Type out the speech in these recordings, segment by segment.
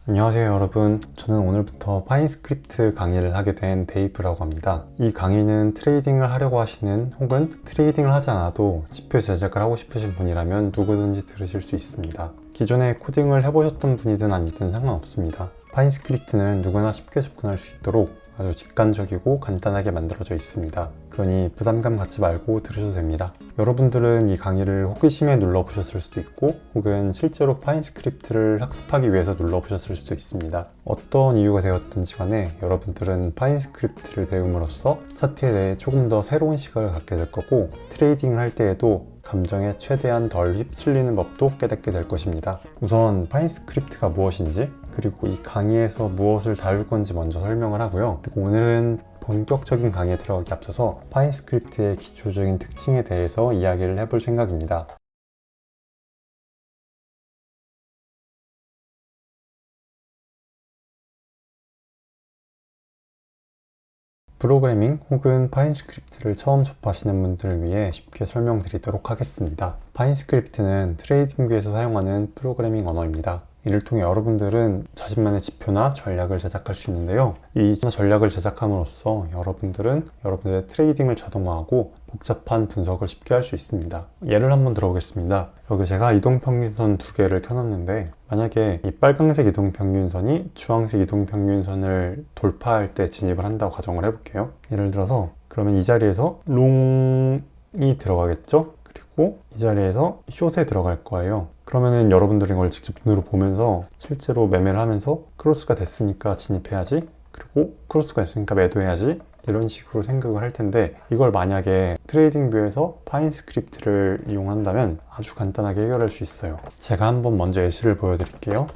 안녕하세요 여러분, 저는 오늘부터 파인스크립트 강의를 하게 된 데이브라고 합니다. 이 강의는 트레이딩을 하려고 하시는 혹은 트레이딩을 하지 않아도 지표 제작을 하고 싶으신 분이라면 누구든지 들으실 수 있습니다. 기존에 코딩을 해보셨던 분이든 아니든 상관없습니다. 파인스크립트는 누구나 쉽게 접근할 수 있도록 아주 직관적이고 간단하게 만들어져 있습니다. 그러니 부담감 갖지 말고 들으셔도 됩니다. 여러분들은 이 강의를 호기심에 눌러보셨을 수도 있고 혹은 실제로 파인스크립트를 학습하기 위해서 눌러보셨을 수도 있습니다. 어떤 이유가 되었든지 간에 여러분들은 파인스크립트를 배움으로써 차트에 대해 조금 더 새로운 시각을 갖게 될 거고, 트레이딩을 할 때에도 감정에 최대한 덜 휩쓸리는 법도 깨닫게 될 것입니다. 우선 파인스크립트가 무엇인지, 그리고 이 강의에서 무엇을 다룰 건지 먼저 설명을 하고요. 그리고 오늘은 본격적인 강의에 들어가기 앞서서 파인스크립트의 기초적인 특징에 대해서 이야기를 해볼 생각입니다. 프로그래밍 혹은 파인스크립트를 처음 접하시는 분들을 위해 쉽게 설명드리도록 하겠습니다. 파인스크립트는 트레이딩뷰에서 사용하는 프로그래밍 언어입니다. 이를 통해 여러분들은 자신만의 지표나 전략을 제작할 수 있는데요. 이 전략을 제작함으로써 여러분들은 여러분들의 트레이딩을 자동화하고 복잡한 분석을 쉽게 할 수 있습니다. 예를 한번 들어보겠습니다. 여기 제가 이동평균선 두 개를 켜놨는데, 만약에 이 빨간색 이동평균선이 주황색 이동평균선을 돌파할 때 진입을 한다고 가정을 해볼게요. 예를 들어서 그러면 이 자리에서 롱이 들어가겠죠? 그리고 이 자리에서 숏에 들어갈 거예요. 그러면은 여러분들이 이걸 직접 눈으로 보면서 실제로 매매를 하면서 크로스가 됐으니까 진입해야지, 그리고 크로스가 됐으니까 매도해야지, 이런 식으로 생각을 할 텐데, 이걸 만약에 트레이딩 뷰에서 파인스크립트를 이용한다면 아주 간단하게 해결할 수 있어요. 제가 한번 먼저 예시를 보여드릴게요.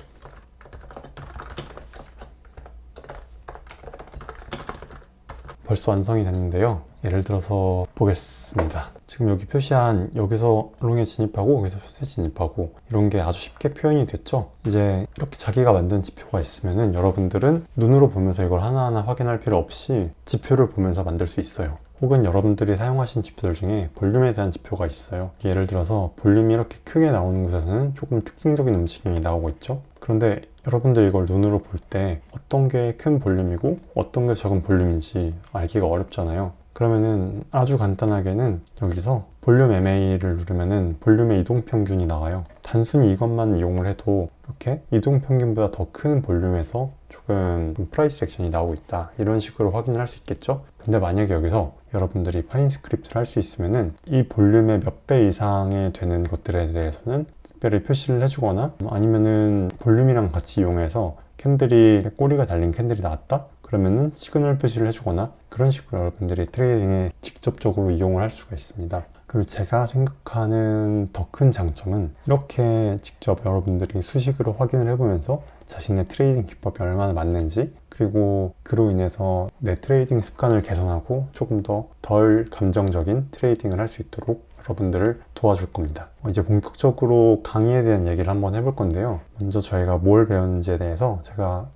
벌써 완성이 됐는데요. 예를 들어서 보겠습니다. 지금 여기 표시한 여기서 롱에 진입하고 여기서 숏에 진입하고, 이런 게 아주 쉽게 표현이 됐죠. 이제 이렇게 자기가 만든 지표가 있으면은 여러분들은 눈으로 보면서 이걸 하나하나 확인할 필요 없이 지표를 보면서 만들 수 있어요. 혹은 여러분들이 사용하신 지표들 중에 볼륨에 대한 지표가 있어요. 예를 들어서 볼륨이 이렇게 크게 나오는 곳에서는 조금 특징적인 움직임이 나오고 있죠. 그런데 여러분들이 이걸 눈으로 볼 때 어떤 게 큰 볼륨이고 어떤 게 작은 볼륨인지 알기가 어렵잖아요. 그러면은 아주 간단하게는 여기서 볼륨 MA를 누르면은 볼륨의 이동평균이 나와요. 단순히 이것만 이용을 해도 이렇게 이동평균보다 더 큰 볼륨에서 조금 프라이스 액션이 나오고 있다, 이런 식으로 확인을 할 수 있겠죠. 근데 만약에 여기서 여러분들이 파인스크립트를 할 수 있으면은 이 볼륨의 몇 배 이상이 되는 것들에 대해서는 특별히 표시를 해주거나, 아니면은 볼륨이랑 같이 이용해서 캔들이 꼬리가 달린 캔들이 나왔다? 그러면은 시그널 표시를 해주거나, 그런 식으로 여러분들이 트레이딩에 직접적으로 이용을 할 수가 있습니다. 그리고 제가 생각하는 더 큰 장점은 이렇게 직접 여러분들이 수식으로 확인을 해보면서 자신의 트레이딩 기법이 얼마나 맞는지, 그리고 그로 인해서 내 트레이딩 습관을 개선하고 조금 더 덜 감정적인 트레이딩을 할 수 있도록 여러분들을 도와줄 겁니다. 이제 본격적으로 강의에 대한 얘기를 한번 해볼 건데요. 먼저 저희가 뭘 배웠는지에 대해서 제가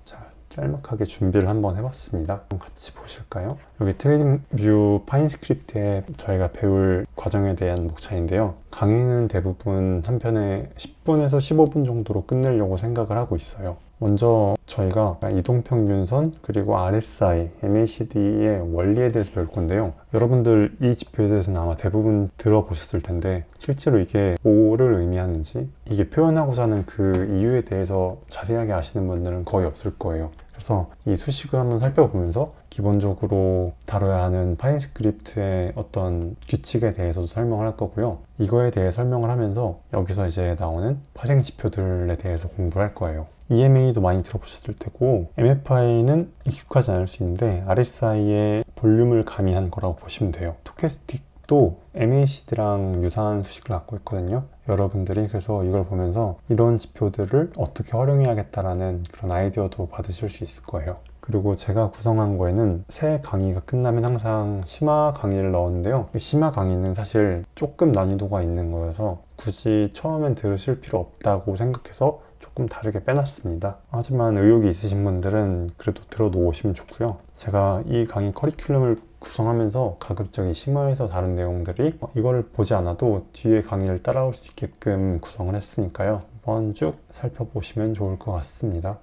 짤막하게 준비를 한번 해봤습니다. 같이 보실까요? 여기 트레이딩뷰 파인스크립트에 저희가 배울 과정에 대한 목차인데요. 강의는 대부분 한 편에 10분에서 15분 정도로 끝내려고 생각을 하고 있어요. 먼저 저희가 이동평균선, 그리고 RSI, MACD의 원리에 대해서 배울 건데요. 여러분들 이 지표에 대해서는 아마 대부분 들어보셨을 텐데, 실제로 이게 뭐를 의미하는지, 이게 표현하고자 하는 그 이유에 대해서 자세하게 아시는 분들은 거의 없을 거예요. 그래서 이 수식을 한번 살펴보면서 기본적으로 다뤄야 하는 파인스크립트의 어떤 규칙에 대해서도 설명을 할 거고요. 이거에 대해 설명을 하면서 여기서 이제 나오는 발행 지표들에 대해서 공부를 할 거예요. EMA도 많이 들어보셨을 테고, MFI는 익숙하지 않을 수 있는데 RSI의 볼륨을 가미한 거라고 보시면 돼요. 스토캐스틱도 MACD랑 유사한 수식을 갖고 있거든요. 여러분들이 그래서 이걸 보면서 이런 지표들을 어떻게 활용해야겠다라는 그런 아이디어도 받으실 수 있을 거예요. 그리고 제가 구성한 거에는 새 강의가 끝나면 항상 심화 강의를 넣었는데요. 심화 강의는 사실 조금 난이도가 있는 거여서 굳이 처음엔 들으실 필요 없다고 생각해서 조금 다르게 빼놨습니다. 하지만 의욕이 있으신 분들은 그래도 들어놓으시면 좋고요. 제가 이 강의 커리큘럼을 구성하면서 가급적 이 심화에서 다룬 내용들이 이걸 보지 않아도 뒤에 강의를 따라올 수 있게끔 구성을 했으니까요. 한번 쭉 살펴보시면 좋을 것 같습니다.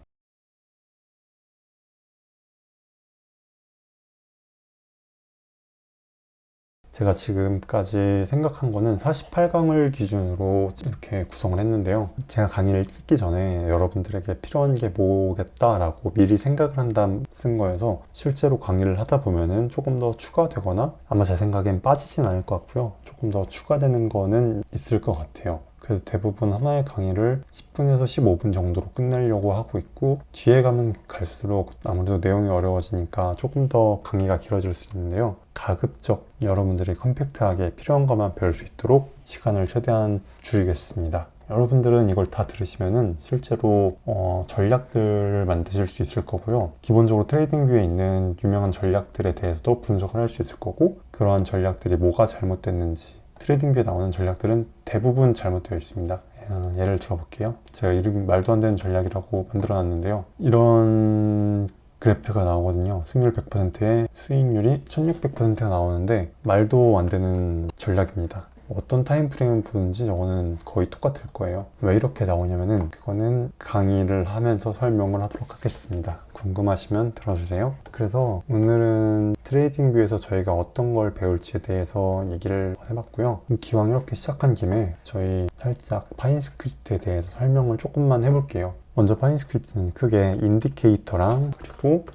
제가 지금까지 생각한 거는 48강을 기준으로 이렇게 구성을 했는데요. 제가 강의를 듣기 전에 여러분들에게 필요한 게 뭐겠다라고 미리 생각을 한 다음 쓴 거여서 실제로 강의를 하다 보면은 조금 더 추가되거나 아마 제 생각엔 빠지진 않을 것 같고요. 조금 더 추가되는 거는 있을 것 같아요. 그래서 대부분 하나의 강의를 10분에서 15분 정도로 끝내려고 하고 있고, 뒤에 가면 갈수록 아무래도 내용이 어려워지니까 조금 더 강의가 길어질 수 있는데요. 가급적 여러분들이 컴팩트하게 필요한 것만 배울 수 있도록 시간을 최대한 줄이겠습니다. 여러분들은 이걸 다 들으시면은 실제로 전략들을 만드실 수 있을 거고요. 기본적으로 트레이딩뷰에 있는 유명한 전략들에 대해서도 분석을 할 수 있을 거고, 그러한 전략들이 뭐가 잘못됐는지, 트레이딩뷰에 나오는 전략들은 대부분 잘못되어 있습니다. 예를 들어볼게요. 제가 이름 말도 안 되는 전략이라고 만들어 놨는데요. 이런 그래프가 나오거든요. 승률 100%에 수익률이 1600%가 나오는데 말도 안 되는 전략입니다. 어떤 타임프레임을 보든지 저거는 거의 똑같을 거예요. 왜 이렇게 나오냐면은 그거는 강의를 하면서 설명을 하도록 하겠습니다. 궁금하시면 들어주세요. 그래서 오늘은 트레이딩뷰에서 저희가 어떤 걸 배울지에 대해서 얘기를 해봤고요. 기왕 이렇게 시작한 김에 저희 살짝 파인스크립트에 대해서 설명을 조금만 해볼게요. 먼저 파인스크립트는 크게 인디케이터랑 그리고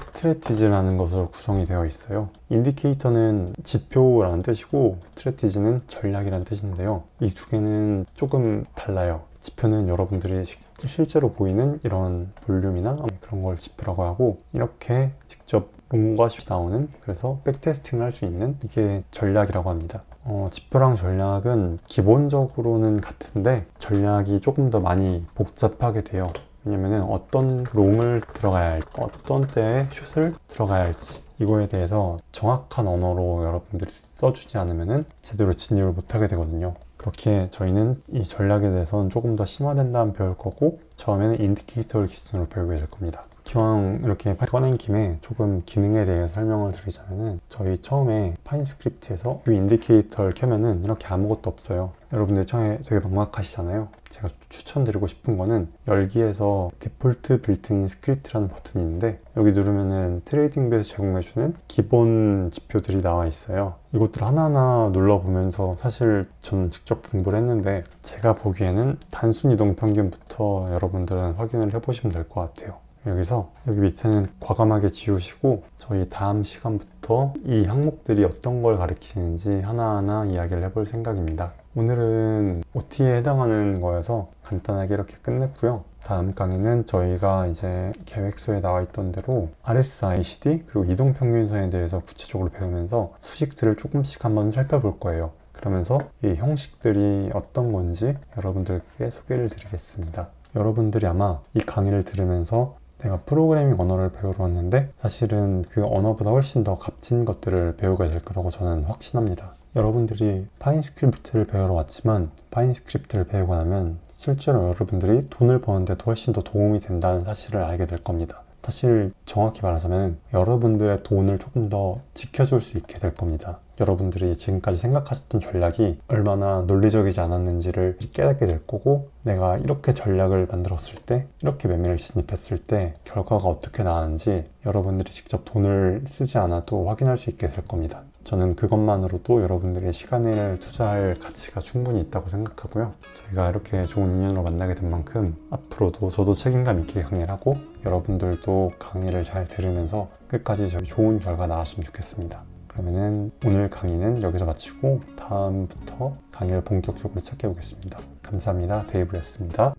스트래티지라는 것으로 구성이 되어 있어요. 인디케이터는 지표라는 뜻이고 스트래티지는 전략이라는 뜻인데요. 이 두 개는 조금 달라요. 지표는 여러분들이 실제로 보이는 이런 볼륨이나 그런 걸 지표라고 하고, 이렇게 직접 롱과 숏이 나오는, 그래서 백테스팅을 할 수 있는, 이게 전략이라고 합니다. 지표랑 전략은 기본적으로는 같은데 전략이 조금 더 많이 복잡하게 돼요. 왜냐면은 어떤 롱을 들어가야 할지, 어떤 때에 숏을 들어가야 할지, 이거에 대해서 정확한 언어로 여러분들이 써주지 않으면은 제대로 진입을 못하게 되거든요. 그렇게 저희는 이 전략에 대해서는 조금 더 심화된 다음 배울 거고, 처음에는 인디케이터를 기준으로 배우게 될 겁니다. 기왕 이렇게 꺼낸 김에 조금 기능에 대해 설명을 드리자면은, 저희 처음에 파인스크립트에서 이 인디케이터를 켜면은 이렇게 아무것도 없어요. 여러분들 처음에 되게 막막하시잖아요. 제가 추천드리고 싶은 거는 열기에서 디폴트 빌트인 스크립트라는 버튼이 있는데, 여기 누르면은 트레이딩뷰에서 제공해주는 기본 지표들이 나와 있어요. 이것들 하나하나 눌러보면서 사실 저는 직접 공부를 했는데, 제가 보기에는 단순 이동 평균부터 여러분들은 확인을 해보시면 될 것 같아요. 여기서 여기 밑에는 과감하게 지우시고, 저희 다음 시간부터 이 항목들이 어떤 걸 가리키는지 하나하나 이야기를 해볼 생각입니다. 오늘은 OT에 해당하는 거여서 간단하게 이렇게 끝냈고요. 다음 강의는 저희가 이제 계획서에 나와 있던 대로 RSI/CD 그리고 이동평균선에 대해서 구체적으로 배우면서 수식들을 조금씩 한번 살펴볼 거예요. 그러면서 이 형식들이 어떤 건지 여러분들께 소개를 드리겠습니다. 여러분들이 아마 이 강의를 들으면서 내가 프로그래밍 언어를 배우러 왔는데 사실은 그 언어보다 훨씬 더 값진 것들을 배우게 될 거라고 저는 확신합니다. 여러분들이 파인스크립트를 배우러 왔지만 파인스크립트를 배우고 나면 실제로 여러분들이 돈을 버는데도 훨씬 더 도움이 된다는 사실을 알게 될 겁니다. 사실 정확히 말하자면 여러분들의 돈을 조금 더 지켜줄 수 있게 될 겁니다. 여러분들이 지금까지 생각하셨던 전략이 얼마나 논리적이지 않았는지를 깨닫게 될 거고, 내가 이렇게 전략을 만들었을 때, 이렇게 매매를 진입했을 때 결과가 어떻게 나왔는지 여러분들이 직접 돈을 쓰지 않아도 확인할 수 있게 될 겁니다. 저는 그것만으로도 여러분들의 시간을 투자할 가치가 충분히 있다고 생각하고요. 저희가 이렇게 좋은 인연으로 만나게 된 만큼 앞으로도 저도 책임감 있게 강의를 하고, 여러분들도 강의를 잘 들으면서 끝까지 저희 좋은 결과 나왔으면 좋겠습니다. 그러면은 오늘 강의는 여기서 마치고 다음부터 강의를 본격적으로 시작해 보겠습니다. 감사합니다. 데이브였습니다.